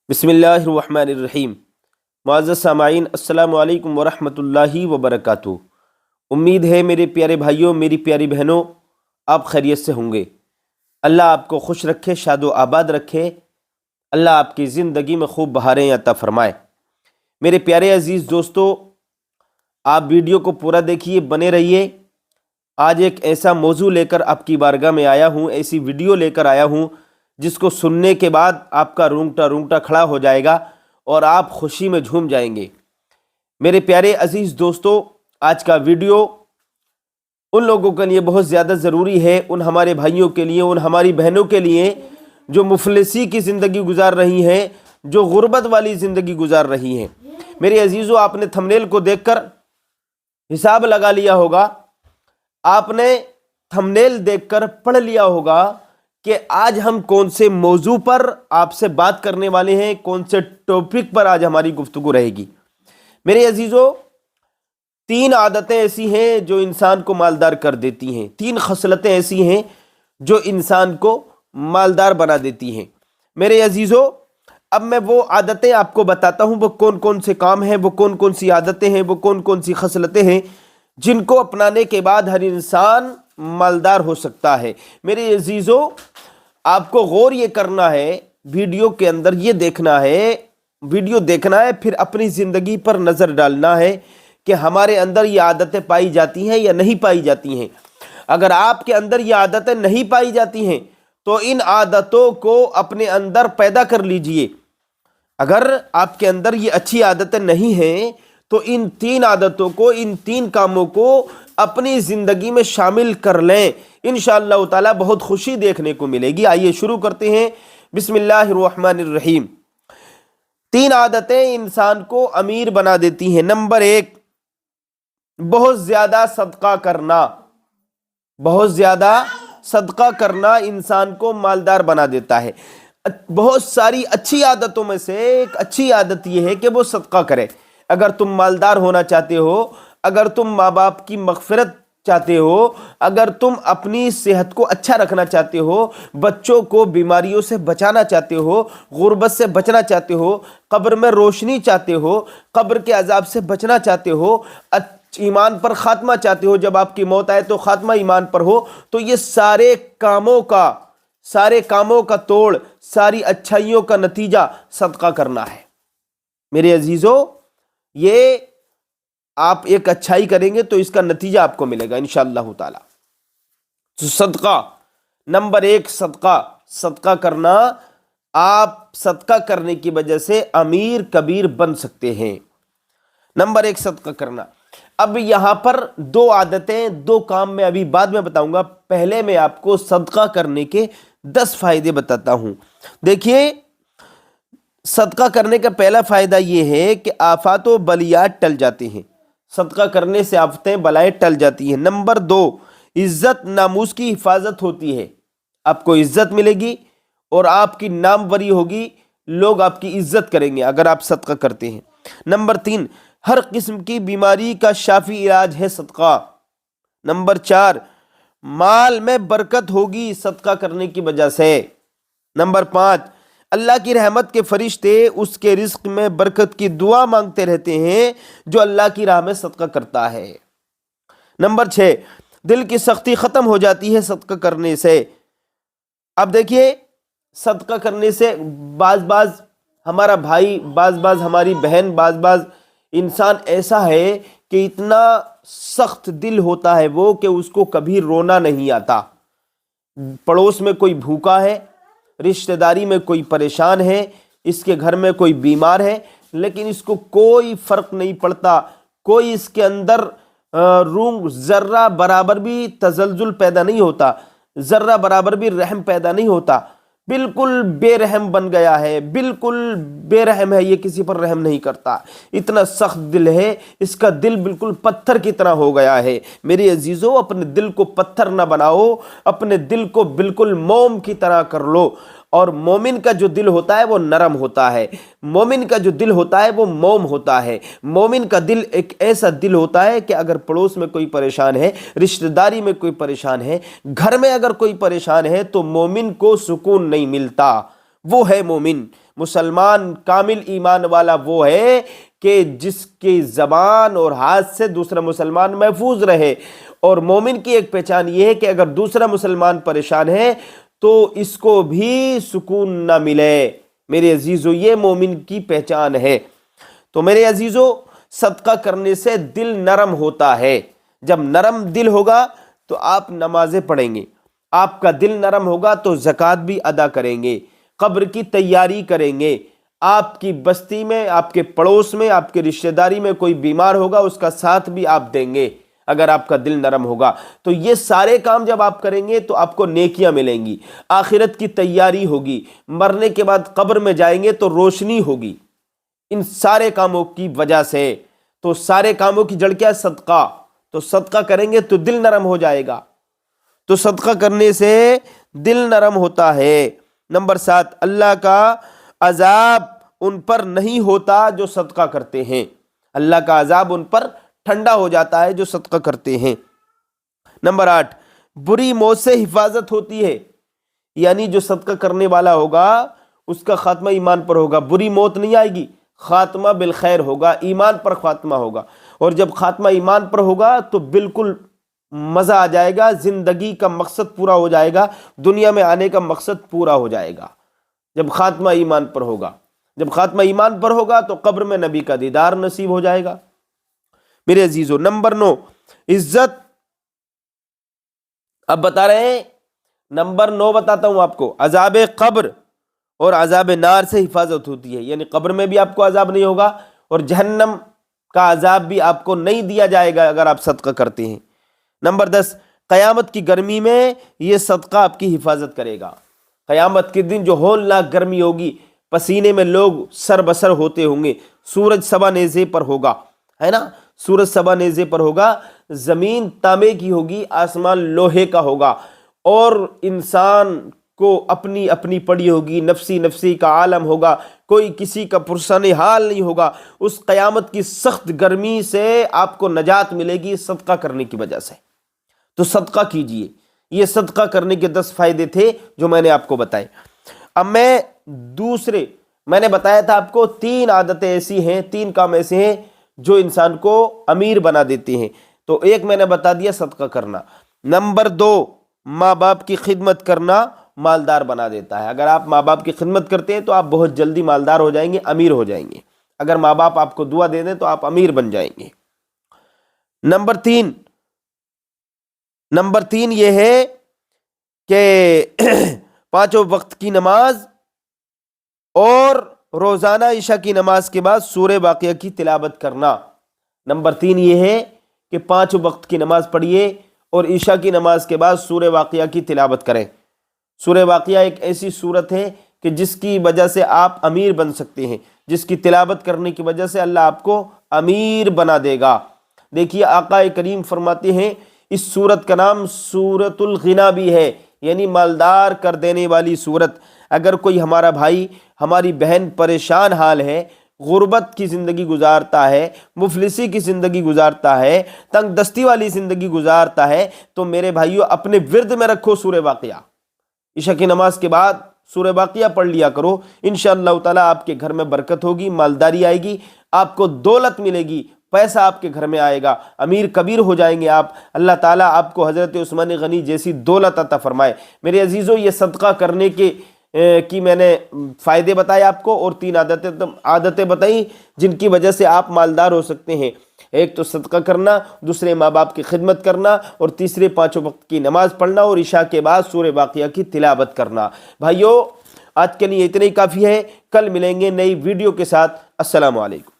बिस्मिल्लाहिर्रहमानिर्रहीम। मुअज़्ज़ज़ सामाईन, अस्सलामु अलैकुम वरहमतुल्लाहि वबरकातुहू। उम्मीद है मेरे प्यारे भाइयों, मेरी प्यारी बहनों, आप खैरियत से होंगे। अल्लाह आपको खुश रखे, शादो आबाद रखे। अल्लाह आपकी ज़िंदगी में खूब बहारें अता फ़रमाए। मेरे प्यारे अज़ीज़ दोस्तों, आप वीडियो को पूरा देखिए, बने रहिए। आज एक ऐसा मौजू लेकर आपकी बारगाह में आया हूँ, ऐसी वीडियो लेकर आया हूँ जिसको सुनने के बाद आपका रूंगटा रूंगटा खड़ा हो जाएगा और आप खुशी में झूम जाएंगे। मेरे प्यारे अजीज़ दोस्तों, आज का वीडियो उन लोगों के लिए बहुत ज़्यादा ज़रूरी है, उन हमारे भाइयों के लिए, उन हमारी बहनों के लिए जो मुफलिसी की ज़िंदगी गुजार रही हैं, जो गुर्बत वाली ज़िंदगी गुजार रही हैं। मेरे अजीज़ों, आपने थंबनेल को देखकर हिसाब लगा लिया होगा, आपने थंबनेल देखकर पढ़ लिया होगा कि आज हम कौन से मौजू पर आपसे बात करने वाले हैं, कौन से टॉपिक पर आज हमारी गुफ्तगू रहेगी। मेरे अजीज़ों, 3 आदतें ऐसी हैं जो इंसान को मालदार कर देती हैं, 3 खसलतें ऐसी हैं जो इंसान को मालदार बना देती हैं। मेरे अजीज़ों, अब मैं वो आदतें आपको बताता हूँ, वो कौन कौन से काम हैं, वो कौन कौन सी आदतें हैं, वो कौन कौन सी खसलतें हैं जिनको अपनाने के बाद हर इंसान मालदार हो सकता है। मेरे अजीज़ों, आपको गौर ये करना है, वीडियो के अंदर ये देखना है, वीडियो देखना है, फिर अपनी ज़िंदगी पर नज़र डालना है कि हमारे अंदर ये आदतें पाई जाती हैं या नहीं पाई जाती हैं। अगर आपके अंदर ये आदतें नहीं पाई जाती हैं तो इन आदतों को अपने अंदर पैदा कर लीजिए। अगर आपके अंदर ये अच्छी आदतें नहीं हैं तो इन 3 आदतों को, इन 3 कामों को अपनी ज़िंदगी में शामिल कर लें। इंशाअल्लाह ताला बहुत खुशी देखने को मिलेगी। आइए शुरू करते हैं। बिस्मिल्लाहिर्रहमानिर्रहीम। 3 आदतें इंसान को अमीर बना देती हैं। नंबर 1, बहुत ज़्यादा सदका करना। बहुत ज़्यादा सदका करना इंसान को मालदार बना देता है। बहुत सारी अच्छी आदतों में से एक अच्छी आदत यह है कि वो सदका करे। अगर तुम मालदार होना चाहते हो, अगर तुम माँ बाप की मग़फ़िरत चाहते हो, अगर तुम अपनी सेहत को अच्छा रखना चाहते हो, बच्चों को बीमारियों से बचाना चाहते हो, गुर्बत से बचना चाहते हो, कब्र में रोशनी चाहते हो, कब्र के अजाब से बचना चाहते हो, ईमान पर ख़ात्मा चाहते हो, जब आपकी मौत आए तो ख़ात्मा ईमान पर हो, तो ये सारे कामों का तोड़, सारी अच्छाइयों का नतीजा सदका करना है। मेरे अजीज़ों, ये आप एक अच्छाई करेंगे तो इसका नतीजा आपको मिलेगा इंशाअल्लाह ताला। तो सदका, नंबर 1 सदका करना। आप सदका करने की वजह से अमीर कबीर बन सकते हैं। नंबर 1 सदका करना। अब यहां पर 2 आदतें, 2 काम मैं अभी बाद में बताऊंगा। पहले मैं आपको सदका करने के 10 फायदे बताता हूं। देखिए, सदका करने का पहला फ़ायदा ये है कि आफ़ात व बलियात टल जाते हैं। सदका करने से आफतें बलाएँ टल जाती हैं। नंबर 2, इज़्ज़त नामूस की हिफाजत होती है। आपको इज़्ज़त मिलेगी और आपकी नामवरी होगी, लोग आपकी इज़्ज़त करेंगे अगर आप सदका करते हैं। नंबर 3, हर किस्म की बीमारी का शाफी इलाज है सदका। नंबर 4, माल में बरकत होगी सदका करने की वजह से। नंबर 5, अल्लाह की रहमत के फरिश्ते उसके रिस्क में बरकत की दुआ मांगते रहते हैं जो अल्लाह की राह में सदका करता है। नंबर 6, दिल की सख्ती ख़त्म हो जाती है सदका करने से। अब देखिए, सदका करने से बाज़ हमारा भाई, बाज़ हमारी बहन, बाज़ इंसान ऐसा है कि इतना सख्त दिल होता है वो कि उसको कभी रोना नहीं आता। पड़ोस में कोई भूखा है, रिश्तेदारी में कोई परेशान है, इसके घर में कोई बीमार है, लेकिन इसको कोई फ़र्क नहीं पड़ता। कोई इसके अंदर रूंग ज़र्रा बराबर भी तज़ल्ज़ुल पैदा नहीं होता, ज़र्रा बराबर भी रहम पैदा नहीं होता। बिल्कुल बेरहम बन गया है, बिल्कुल बेरहम है, ये किसी पर रहम नहीं करता। इतना सख्त दिल है, इसका दिल बिल्कुल पत्थर की तरह हो गया है। मेरे अजीज़ों, अपने दिल को पत्थर ना बनाओ, अपने दिल को बिल्कुल मोम की तरह कर लो। और मोमिन का जो दिल होता है वो नरम होता है, मोमिन का जो दिल होता है वो मोम होता है। मोमिन का दिल एक ऐसा दिल होता है कि अगर पड़ोस में कोई परेशान है, रिश्तेदारी में कोई परेशान है, घर में अगर कोई परेशान है, तो मोमिन को सुकून नहीं मिलता। वो है मोमिन। مسلمان کامل ایمان والا وہ ہے کہ جس کی زبان اور ہاتھ سے دوسرا مسلمان محفوظ رہے، اور مومن کی ایک پہچان یہ ہے کہ اگر دوسرا مسلمان پریشان ہے تو اس کو بھی سکون نہ ملے۔ میرے عزیزو، یہ مومن کی پہچان ہے۔ تو میرے عزیزو، صدقہ کرنے سے دل نرم ہوتا ہے۔ جب نرم دل ہوگا تو آپ نمازیں پڑھیں گے، آپ کا دل نرم ہوگا تو زکوٰۃ بھی ادا کریں گے، قبر کی تیاری کریں گے، آپ کی بستی میں، آپ کے پڑوس میں، آپ کے رشتہ داری میں کوئی بیمار ہوگا اس کا ساتھ بھی آپ دیں گے اگر آپ کا دل نرم ہوگا۔ تو یہ سارے کام جب آپ کریں گے تو آپ کو نیکیاں ملیں گی، آخرت کی تیاری ہوگی، مرنے کے بعد قبر میں جائیں گے تو روشنی ہوگی ان سارے کاموں کی وجہ سے۔ تو سارے کاموں کی جڑ کیا ہے؟ صدقہ۔ تو صدقہ کریں گے تو دل نرم ہو جائے گا۔ تو صدقہ کرنے سے دل نرم ہوتا ہے۔ نمبر 7، اللہ کا عذاب ان پر نہیں ہوتا جو صدقہ کرتے ہیں۔ اللہ کا عذاب ان پر ٹھنڈا ہو جاتا ہے جو صدقہ کرتے ہیں۔ نمبر 8، بری موت سے حفاظت ہوتی ہے، یعنی جو صدقہ کرنے والا ہوگا اس کا خاتمہ ایمان پر ہوگا، بری موت نہیں آئے گی، خاتمہ بالخیر ہوگا، ایمان پر خاتمہ ہوگا۔ اور جب خاتمہ ایمان پر ہوگا تو بالکل مزہ آ جائے گا، زندگی کا مقصد پورا ہو جائے گا، دنیا میں آنے کا مقصد پورا ہو جائے گا جب خاتمہ ایمان پر ہوگا۔ جب خاتمہ ایمان پر ہوگا تو قبر میں نبی کا دیدار نصیب ہو جائے گا۔ میرے عزیزو، نمبر 9، عزت۔ اب بتا رہے ہیں، نمبر 9 بتاتا ہوں آپ کو، عذاب قبر اور عذاب نار سے حفاظت ہوتی ہے، یعنی قبر میں بھی آپ کو عذاب نہیں ہوگا اور جہنم کا عذاب بھی آپ کو نہیں دیا جائے گا اگر آپ صدقہ کرتے ہیں۔ نمبر 10، قیامت کی گرمی میں یہ صدقہ آپ کی حفاظت کرے گا۔ قیامت کے دن جو ہولناک گرمی ہوگی، پسینے میں لوگ سر بسر ہوتے ہوں گے، سورج سوا نیزے پر ہوگا، ہے نا، سورج سوا نیزے پر ہوگا، زمین تانبے کی ہوگی، آسمان لوہے کا ہوگا، اور انسان کو اپنی اپنی پڑی ہوگی، نفسی نفسی کا عالم ہوگا، کوئی کسی کا پرسان حال نہیں ہوگا۔ اس قیامت کی سخت گرمی سے آپ کو نجات ملے گی صدقہ کرنے کی وجہ سے۔ تو صدقہ کیجئے۔ یہ صدقہ کرنے کے 10 فائدے تھے جو میں نے آپ کو بتائے۔ اب میں نے بتایا تھا آپ کو 3 عادتیں ایسی ہیں، 3 کام ایسے ہیں جو انسان کو امیر بنا دیتے ہیں۔ تو ایک میں نے بتا دیا، صدقہ کرنا۔ نمبر 2، ماں باپ کی خدمت کرنا مالدار بنا دیتا ہے۔ اگر آپ ماں باپ کی خدمت کرتے ہیں تو آپ بہت جلدی مالدار ہو جائیں گے، امیر ہو جائیں گے۔ اگر ماں باپ آپ کو دعا دے دیں تو آپ امیر بن جائیں گے۔ نمبر 3 یہ ہے کہ 5 وقت کی نماز اور روزانہ عشاء کی نماز کے بعد سورہ واقعہ کی تلاوت کرنا۔ نمبر 3 یہ ہے کہ 5 وقت کی نماز پڑھیے اور عشاء کی نماز کے بعد سورہ واقعہ کی تلاوت کریں۔ سورہ واقعہ ایک ایسی سورت ہے کہ جس کی وجہ سے آپ امیر بن سکتے ہیں، جس کی تلاوت کرنے کی وجہ سے اللہ آپ کو امیر بنا دے گا۔ دیکھیے، آقا کریم فرماتے ہیں اس سورت کا نام سورۃ الغنا بھی ہے، یعنی مالدار کر دینے والی سورت۔ اگر کوئی ہمارا بھائی، ہماری بہن پریشان حال ہے، غربت کی زندگی گزارتا ہے، مفلسی کی زندگی گزارتا ہے، تنگ دستی والی زندگی گزارتا ہے، تو میرے بھائیو اپنے ورد میں رکھو سورہ واقعہ۔ عشاء کی نماز کے بعد سورہ واقعہ پڑھ لیا کرو، انشاءاللہ تعالیٰ آپ کے گھر میں برکت ہوگی، مالداری آئے گی، آپ کو دولت ملے گی، پیسہ آپ کے گھر میں آئے گا، امیر کبیر ہو جائیں گے آپ۔ اللہ تعالیٰ آپ کو حضرت عثمان غنی جیسی دولت عطا فرمائے۔ میرے عزیزو، یہ صدقہ کرنے کی میں نے فائدے بتائے آپ کو، اور 3 عادتیں بتائیں جن کی وجہ سے آپ مالدار ہو سکتے ہیں۔ ایک تو صدقہ کرنا، دوسرے ماں باپ کی خدمت کرنا، اور تیسرے 5 وقت کی نماز پڑھنا اور عشاء کے بعد سورہ واقعہ کی تلاوت کرنا۔ بھائیو، آج کے لیے اتنا ہی کافی ہے، کل ملیں گے نئی ویڈیو کے ساتھ۔ السلام علیکم۔